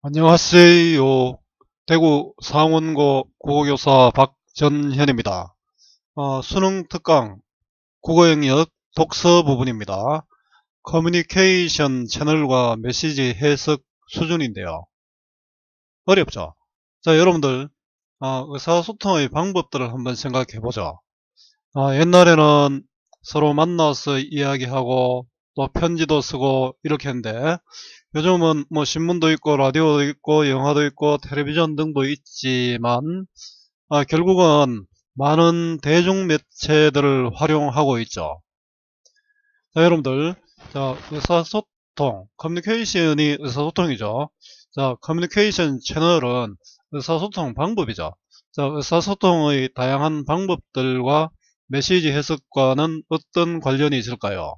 안녕하세요. 대구 상원고 국어교사 박전현입니다. 수능 특강 국어 영역 독서 부분입니다. 커뮤니케이션 채널과 메시지 해석 수준인데요. 어렵죠? 자, 여러분들 의사소통의 방법들을 한번 생각해 보죠. 옛날에는 서로 만나서 이야기하고 또 편지도 쓰고 이렇게 했는데, 요즘은 뭐 신문도 있고 라디오도 있고 영화도 있고 텔레비전 등도 있지만 결국은 많은 대중 매체들을 활용하고 있죠. 자, 여러분들, 자, 의사소통, 커뮤니케이션이 의사소통이죠. 자, 커뮤니케이션 채널은 의사소통 방법이죠. 자, 의사소통의 다양한 방법들과 메시지 해석과는 어떤 관련이 있을까요?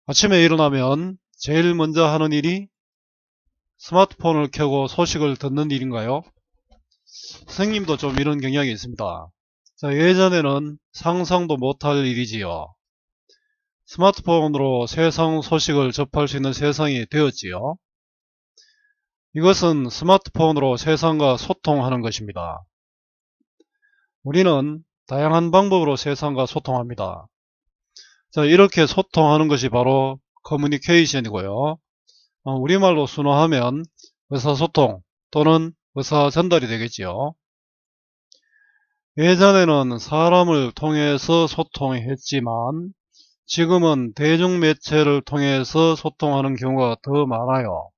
아침에 일어나면 제일 먼저 하는 일이 스마트폰을 켜고 소식을 듣는 일인가요? 선생님도 좀 이런 경향이 있습니다. 자, 예전에는 상상도 못할 일이지요. 스마트폰으로 세상 소식을 접할 수 있는 세상이 되었지요. 이것은 스마트폰으로 세상과 소통하는 것입니다. 우리는 다양한 방법으로 세상과 소통합니다. 자, 이렇게 소통하는 것이 바로 커뮤니케이션이고요. 우리말로 순화하면 의사소통 또는 의사전달이 되겠지요. 예전에는 사람을 통해서 소통했지만 지금은 대중매체를 통해서 소통하는 경우가 더 많아요.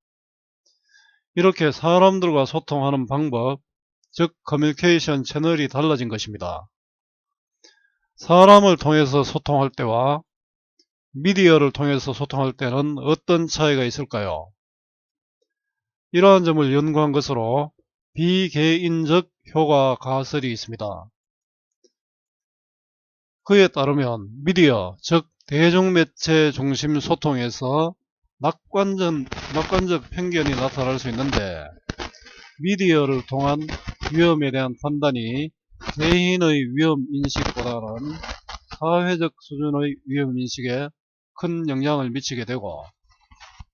이렇게 사람들과 소통하는 방법, 즉 커뮤니케이션 채널이 달라진 것입니다. 사람을 통해서 소통할 때와 미디어를 통해서 소통할 때는 어떤 차이가 있을까요? 이러한 점을 연구한 것으로 비개인적 효과 가설이 있습니다. 그에 따르면 미디어, 즉 대중매체 중심 소통에서 낙관적 편견이 나타날 수 있는데, 미디어를 통한 위험에 대한 판단이 개인의 위험인식보다는 사회적 수준의 위험인식에 큰 영향을 미치게 되고,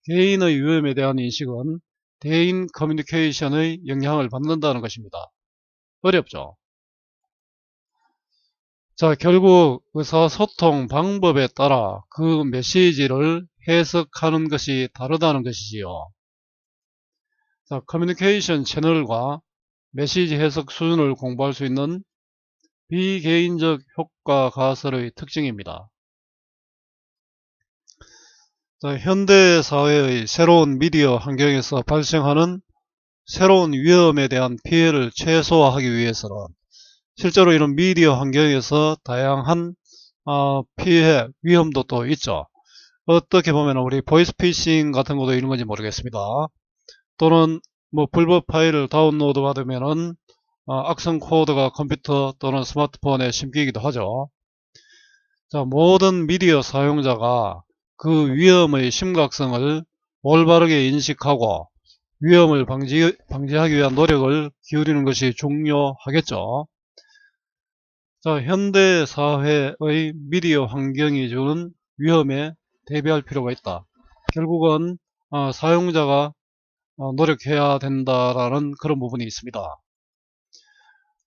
개인의 위험에 대한 인식은 대인 커뮤니케이션의 영향을 받는다는 것입니다. 어렵죠? 자, 결국 의사소통 방법에 따라 그 메시지를 해석하는 것이 다르다는 것이지요. 자, 커뮤니케이션 채널과 메시지 해석 수준을 공부할 수 있는 비개인적 효과 가설의 특징입니다. 자, 현대 사회의 새로운 미디어 환경에서 발생하는 새로운 위험에 대한 피해를 최소화하기 위해서는 실제로 이런 미디어 환경에서 다양한 피해, 위험도 또 있죠. 어떻게 보면 우리 보이스피싱 같은 것도 이런 건지 모르겠습니다. 또는 뭐 불법 파일을 다운로드 받으면은 악성 코드가 컴퓨터 또는 스마트폰에 심기도 하죠. 자, 모든 미디어 사용자가 그 위험의 심각성을 올바르게 인식하고 위험을 방지하기 위한 노력을 기울이는 것이 중요하겠죠. 자, 현대 사회의 미디어 환경이 주는 위험에 대비할 필요가 있다. 결국은 사용자가 노력해야 된다라는 그런 부분이 있습니다.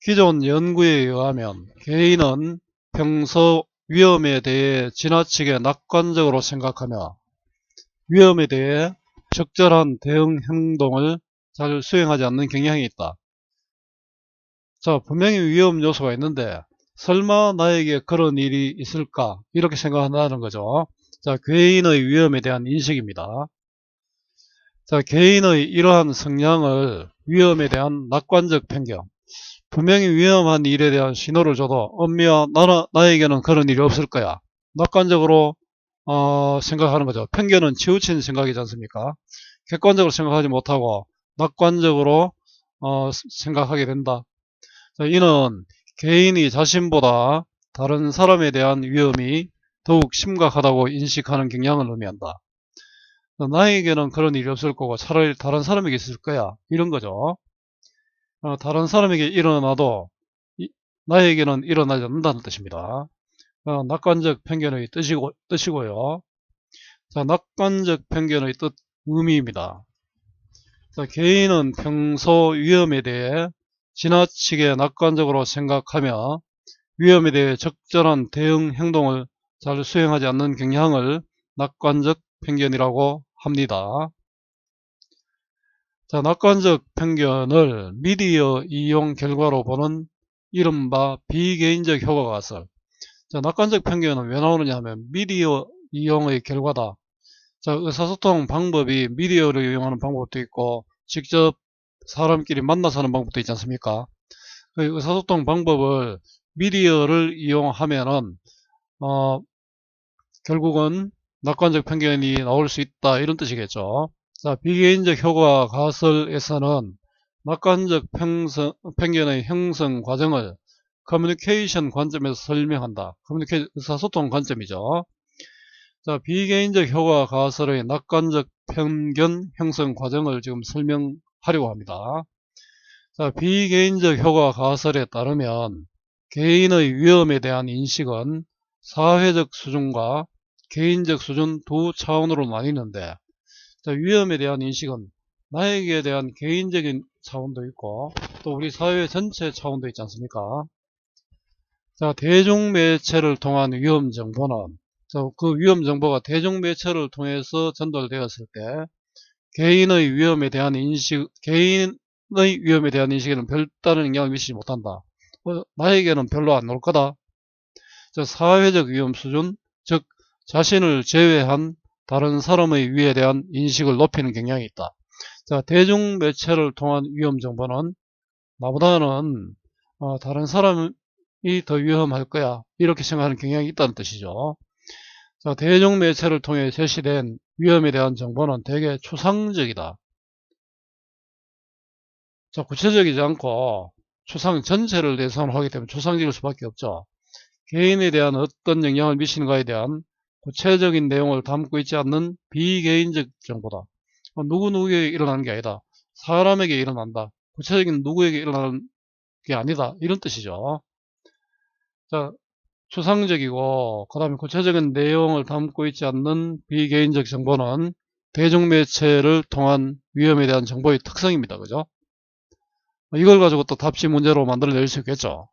기존 연구에 의하면 개인은 평소 위험에 대해 지나치게 낙관적으로 생각하며 위험에 대해 적절한 대응 행동을 잘 수행하지 않는 경향이 있다. 자, 분명히 위험 요소가 있는데 설마 나에게 그런 일이 있을까 이렇게 생각한다는 거죠. 자, 개인의 위험에 대한 인식입니다. 자, 개인의 이러한 성향을 위험에 대한 낙관적 편견, 분명히 위험한 일에 대한 신호를 줘도 엄미야 나에게는 그런 일이 없을 거야, 낙관적으로 생각하는 거죠. 편견은 치우친 생각이지 않습니까? 객관적으로 생각하지 못하고 낙관적으로 생각하게 된다. 자, 이는 개인이 자신보다 다른 사람에 대한 위험이 더욱 심각하다고 인식하는 경향을 의미한다. 나에게는 그런 일이 없을 거고 차라리 다른 사람에게 있을 거야, 이런 거죠. 다른 사람에게 일어나도 나에게는 일어나지 않는다는 뜻입니다. 낙관적 편견의 뜻이고요. 자, 낙관적 편견의 뜻, 의미입니다. 자, 개인은 평소 위험에 대해 지나치게 낙관적으로 생각하며 위험에 대해 적절한 대응 행동을 잘 수행하지 않는 경향을 낙관적 편견이라고 합니다. 자, 낙관적 편견을 미디어 이용 결과로 보는 이른바 비개인적 효과 가설. 자, 낙관적 편견은 왜 나오느냐 하면 미디어 이용의 결과다. 자, 의사소통 방법이 미디어를 이용하는 방법도 있고 직접 사람끼리 만나서 하는 방법도 있지 않습니까? 그 의사소통 방법을 미디어를 이용하면은 결국은 낙관적 편견이 나올 수 있다, 이런 뜻이겠죠. 자, 비개인적 효과 가설에서는 낙관적 편견의 형성 과정을 커뮤니케이션 관점에서 설명한다. 의사소통 관점이죠. 자, 비개인적 효과 가설의 낙관적 편견 형성 과정을 지금 설명하려고 합니다. 자, 비개인적 효과 가설에 따르면 개인의 위험에 대한 인식은 사회적 수준과 개인적 수준 두 차원으로 나뉘는데, 자, 위험에 대한 인식은 나에게 대한 개인적인 차원도 있고 또 우리 사회 전체 차원도 있지 않습니까? 자, 대중매체를 통한 위험 정보는, 그 위험 정보가 대중매체를 통해서 전달되었을 때 개인의 위험에 대한 인식에는 별다른 영향을 미치지 못한다. 나에게는 별로 안 올 거다. 자, 사회적 위험 수준, 즉 자신을 제외한 다른 사람의 위에 대한 인식을 높이는 경향이 있다. 자, 대중매체를 통한 위험 정보는 나보다는 다른 사람이 더 위험할 거야, 이렇게 생각하는 경향이 있다는 뜻이죠. 자, 대중매체를 통해 제시된 위험에 대한 정보는 대개 추상적이다. 자, 구체적이지 않고 추상 전체를 대상으로 하기 때문에 추상적일 수밖에 없죠. 개인에 대한 어떤 영향을 미치는가에 대한 구체적인 내용을 담고 있지 않는 비개인적 정보다. 누구누구에게 일어나는 게 아니다. 사람에게 일어난다. 구체적인 누구에게 일어나는 게 아니다, 이런 뜻이죠. 자, 추상적이고 그 다음에 구체적인 내용을 담고 있지 않는 비개인적 정보는 대중매체를 통한 위험에 대한 정보의 특성입니다. 그죠? 이걸 가지고 또 답지 문제로 만들어낼 수 있겠죠.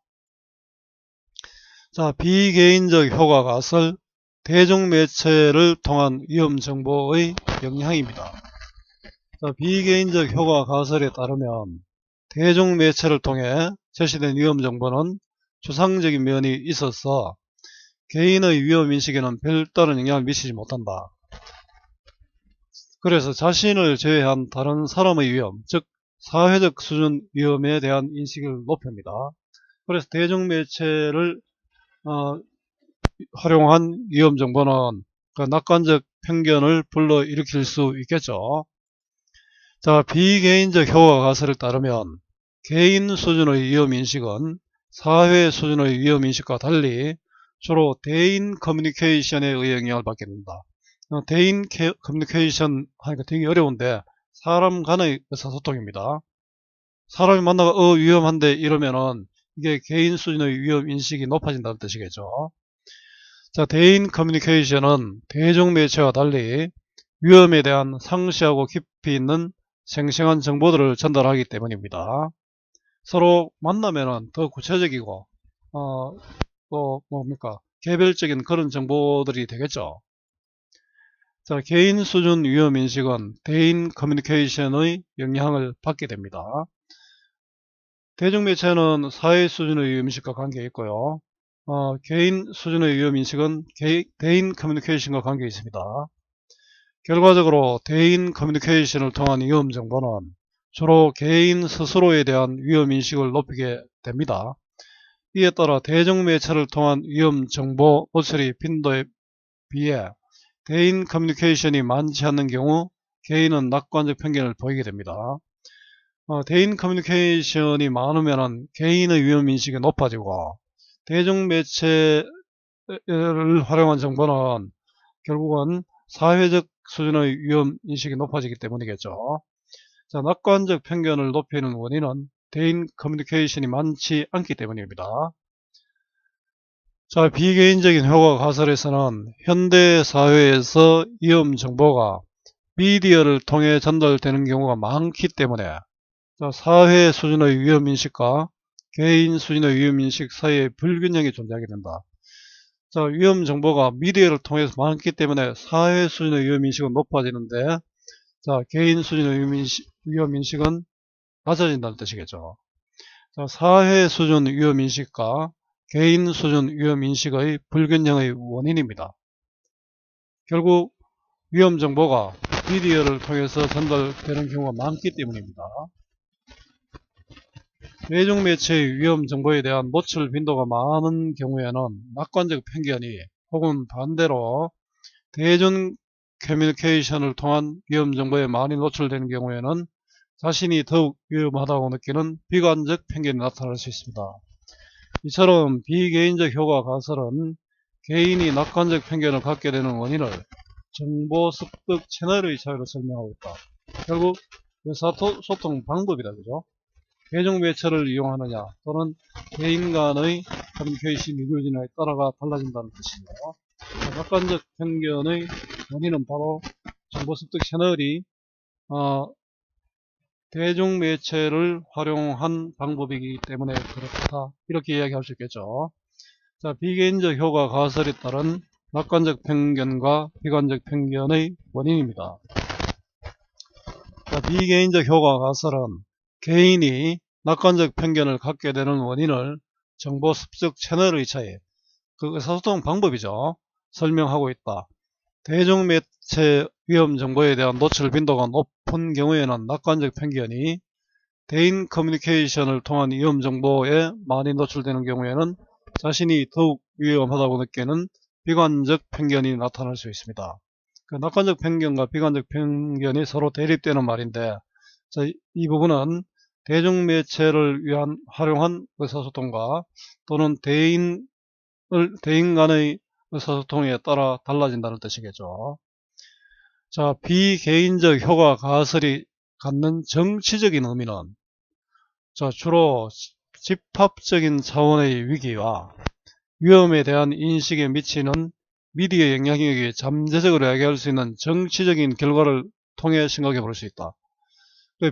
자, 비개인적 효과 가설, 대중매체를 통한 위험 정보의 영향입니다. 자, 비개인적 효과 가설에 따르면 대중매체를 통해 제시된 위험 정보는 추상적인 면이 있어서 개인의 위험인식에는 별다른 영향을 미치지 못한다. 그래서 자신을 제외한 다른 사람의 위험, 즉 사회적 수준 위험에 대한 인식을 높입니다. 그래서 대중매체를 활용한 위험 정보는 그 낙관적 편견을 불러일으킬 수 있겠죠. 자, 비개인적 효과 가설에 따르면 개인 수준의 위험인식은 사회 수준의 위험인식과 달리 주로 대인 커뮤니케이션에 의해 영향을 받게 됩니다. 대인 커뮤니케이션 하니까 되게 어려운데 사람 간의 의사소통입니다. 사람이 만나가 위험한데 이러면은 이게 개인 수준의 위험인식이 높아진다는 뜻이겠죠. 자, 대인 커뮤니케이션은 대중매체와 달리 위험에 대한 상시하고 깊이 있는 생생한 정보들을 전달하기 때문입니다. 서로 만나면은 더 구체적이고 또 뭡니까, 개별적인 그런 정보들이 되겠죠. 자, 개인 수준 위험인식은 대인 커뮤니케이션의 영향을 받게 됩니다. 대중매체는 사회 수준의 위험인식과 관계 있고요. 개인 수준의 위험인식은 대인 커뮤니케이션과 관계 있습니다. 결과적으로 대인 커뮤니케이션을 통한 위험 정보는 주로 개인 스스로에 대한 위험인식을 높이게 됩니다. 이에 따라 대중매체를 통한 위험 정보 노출의 빈도에 비해 대인 커뮤니케이션이 많지 않는 경우 개인은 낙관적 편견을 보이게 됩니다. 대인 커뮤니케이션이 많으면 개인의 위험인식이 높아지고 대중매체를 활용한 정보는 결국은 사회적 수준의 위험인식이 높아지기 때문이겠죠. 자, 낙관적 편견을 높이는 원인은 대인 커뮤니케이션이 많지 않기 때문입니다. 자, 비개인적인 효과 가설에서는 현대 사회에서 위험 정보가 미디어를 통해 전달되는 경우가 많기 때문에 자, 사회 수준의 위험인식과 개인 수준의 위험인식 사이에 불균형이 존재하게 된다. 자, 위험 정보가 미디어를 통해서 많기 때문에 사회 수준의 위험인식은 높아지는데 자, 개인 수준의 위험인식은 낮아진다는 뜻이겠죠. 자, 사회 수준 위험인식과 개인 수준 위험인식의 불균형의 원인입니다. 결국 위험 정보가 미디어를 통해서 전달되는 경우가 많기 때문입니다. 대중매체의 위험 정보에 대한 노출 빈도가 많은 경우에는 낙관적 편견이 혹은 반대로 대중 커뮤니케이션을 통한 위험 정보에 많이 노출되는 경우에는 자신이 더욱 위험하다고 느끼는 비관적 편견이 나타날 수 있습니다. 이처럼 비개인적 효과 가설은 개인이 낙관적 편견을 갖게 되는 원인을 정보 습득 채널의 차이로 설명하고 있다. 결국 의사소통 방법이다. 그죠? 대중매체를 이용하느냐 또는 개인 간의 커뮤니케이션 이루어지느냐에 따라가 달라진다는 뜻이에요. 낙관적 편견의 원인은 바로 정보 습득 채널이 대중매체를 활용한 방법이기 때문에 그렇다. 이렇게 이야기할 수 있겠죠. 자, 비개인적 효과 가설에 따른 낙관적 편견과 비관적 편견의 원인입니다. 자, 비개인적 효과 가설은 개인이 낙관적 편견을 갖게 되는 원인을 정보 습득 채널의 차이, 그 의사소통 방법이죠. 설명하고 있다. 대중매체 위험 정보에 대한 노출 빈도가 높은 경우에는 낙관적 편견이, 대인 커뮤니케이션을 통한 위험 정보에 많이 노출되는 경우에는 자신이 더욱 위험하다고 느끼는 비관적 편견이 나타날 수 있습니다. 그 낙관적 편견과 비관적 편견이 서로 대립되는 말인데, 자, 이 부분은 대중매체를 위한 활용한 의사소통과 또는 대인 간의 의사소통에 따라 달라진다는 뜻이겠죠. 자, 비개인적 효과 가설이 갖는 정치적인 의미는 자, 주로 집합적인 차원의 위기와 위험에 대한 인식에 미치는 미디어 영향력이 잠재적으로 야기할 수 있는 정치적인 결과를 통해 생각해 볼 수 있다.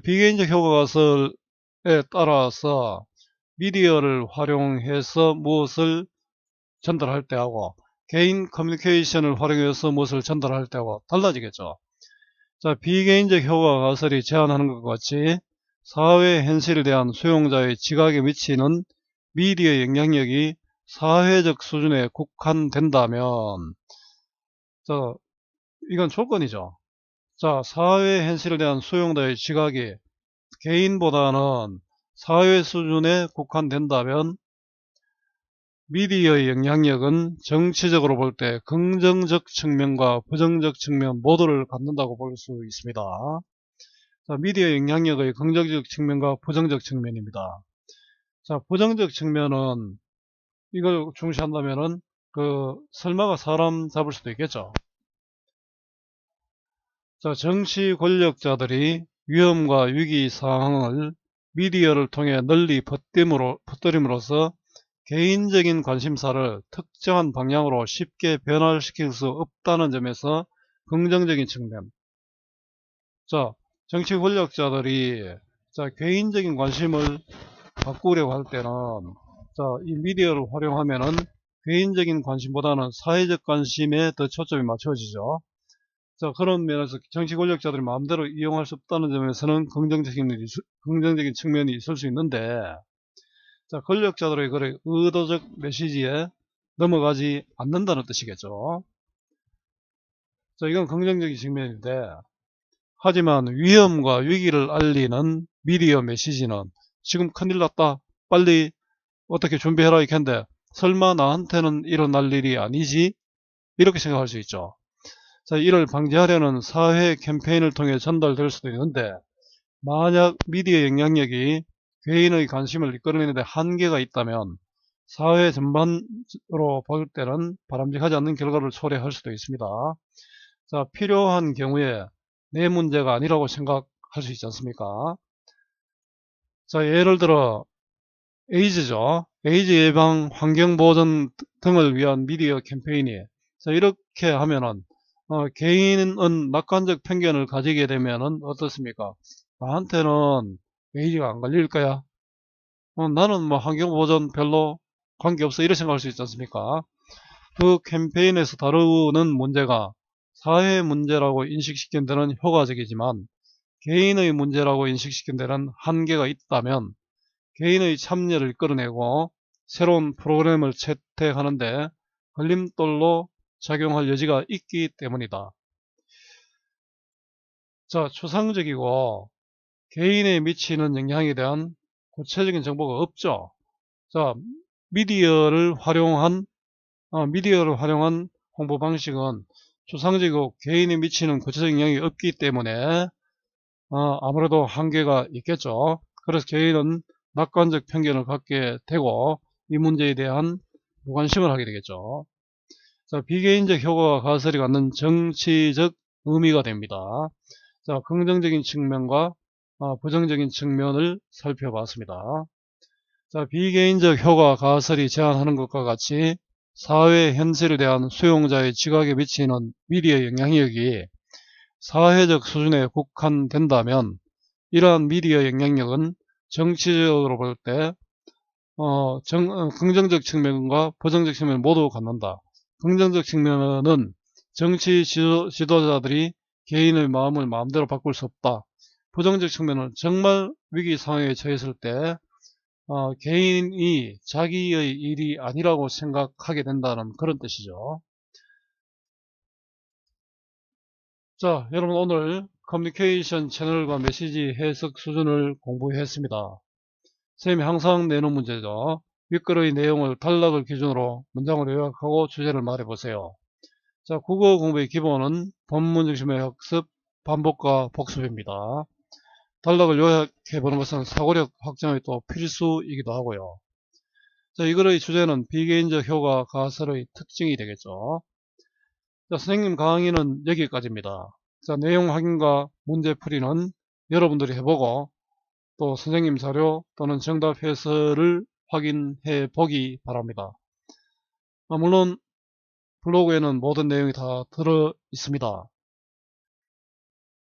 비개인적 효과 가설에 따라서 미디어를 활용해서 무엇을 전달할 때하고 개인 커뮤니케이션을 활용해서 무엇을 전달할 때하고 달라지겠죠. 자, 비개인적 효과 가설이 제안하는 것 같이 사회 현실에 대한 수용자의 지각에 미치는 미디어 영향력이 사회적 수준에 국한된다면, 자, 이건 조건이죠. 자, 사회 현실에 대한 수용자의 지각이 개인보다는 사회 수준에 국한된다면 미디어의 영향력은 정치적으로 볼 때 긍정적 측면과 부정적 측면 모두를 갖는다고 볼 수 있습니다. 자, 미디어 영향력의 긍정적 측면과 부정적 측면입니다. 자, 부정적 측면은 이걸 중시한다면은 설마가 사람 잡을 수도 있겠죠. 자, 정치 권력자들이 위험과 위기 상황을 미디어를 통해 널리 퍼뜨림으로써 개인적인 관심사를 특정한 방향으로 쉽게 변화시킬 수 없다는 점에서 긍정적인 측면. 자, 정치 권력자들이 개인적인 관심을 바꾸려고 할 때는 이 미디어를 활용하면은 개인적인 관심보다는 사회적 관심에 더 초점이 맞춰지죠. 자, 그런 면에서 정치 권력자들이 마음대로 이용할 수 없다는 점에서는 긍정적인 측면이 있을 수 있는데, 자, 권력자들의 그런 의도적 메시지에 넘어가지 않는다는 뜻이겠죠. 자, 이건 긍정적인 측면인데, 하지만 위험과 위기를 알리는 미디어 메시지는 지금 큰일 났다, 빨리 어떻게 준비해라 이렇게인데, 설마 나한테는 일어날 일이 아니지? 이렇게 생각할 수 있죠. 자, 이를 방지하려는 사회 캠페인을 통해 전달될 수도 있는데, 만약 미디어 영향력이 개인의 관심을 이끌어내는데 한계가 있다면 사회 전반으로 볼 때는 바람직하지 않는 결과를 초래할 수도 있습니다. 자, 필요한 경우에 내 문제가 아니라고 생각할 수 있지 않습니까? 자, 예를 들어 에이즈죠. 에이즈 예방, 환경보전 등을 위한 미디어 캠페인이, 자, 이렇게 하면은 개인은 낙관적 편견을 가지게 되면은 어떻습니까? 나한테는 에이즈가 안 걸릴 거야. 나는 뭐 환경보전 별로 관계없어. 이렇게 생각할 수 있지 않습니까? 그 캠페인에서 다루는 문제가 사회 문제라고 인식시킨 데는 효과적이지만 개인의 문제라고 인식시킨 데는 한계가 있다면 개인의 참여를 끌어내고 새로운 프로그램을 채택하는데 걸림돌로 작용할 여지가 있기 때문이다. 자, 추상적이고 개인에 미치는 영향에 대한 구체적인 정보가 없죠. 자, 미디어를 활용한 홍보 방식은 추상적이고 개인에 미치는 구체적인 영향이 없기 때문에 아무래도 한계가 있겠죠. 그래서 개인은 낙관적 편견을 갖게 되고 이 문제에 대한 무관심을 하게 되겠죠. 자, 비개인적 효과가 가설이 갖는 정치적 의미가 됩니다. 자, 긍정적인 측면과 부정적인 측면을 살펴봤습니다. 자, 비개인적 효과 가설이 제안하는 것과 같이 사회 현실에 대한 수용자의 지각에 미치는 미디어 영향력이 사회적 수준에 국한된다면 이러한 미디어 영향력은 정치적으로 볼 때 긍정적 측면과 부정적 측면 모두 갖는다. 긍정적 측면은 정치 지도자들이 개인의 마음을 마음대로 바꿀 수 없다. 부정적 측면은 정말 위기 상황에 처했을 때 개인이 자기의 일이 아니라고 생각하게 된다는 그런 뜻이죠. 자, 여러분 오늘 커뮤니케이션 채널과 메시지 해석 수준을 공부했습니다. 선생님이 항상 내는 문제죠. 윗글의 내용을 단락을 기준으로 문장을 요약하고 주제를 말해보세요. 자, 국어 공부의 기본은 본문 중심의 학습, 반복과 복습입니다. 단락을 요약해보는 것은 사고력 확장의 또 필수이기도 하고요. 자, 이글의 주제는 비개인적 효과 가설의 특징이 되겠죠. 자, 선생님 강의는 여기까지입니다. 자, 내용 확인과 문제풀이는 여러분들이 해보고 또 선생님 자료 또는 정답 해설을 확인해 보기 바랍니다. 물론 블로그에는 모든 내용이 다 들어 있습니다.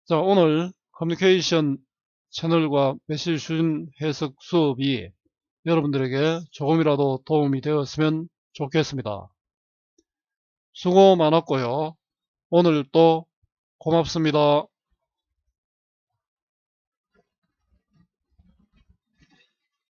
자, 오늘 커뮤니케이션 채널과 메시지 수준 해석 수업이 여러분들에게 조금이라도 도움이 되었으면 좋겠습니다. 수고 많았고요. 오늘 또 고맙습니다.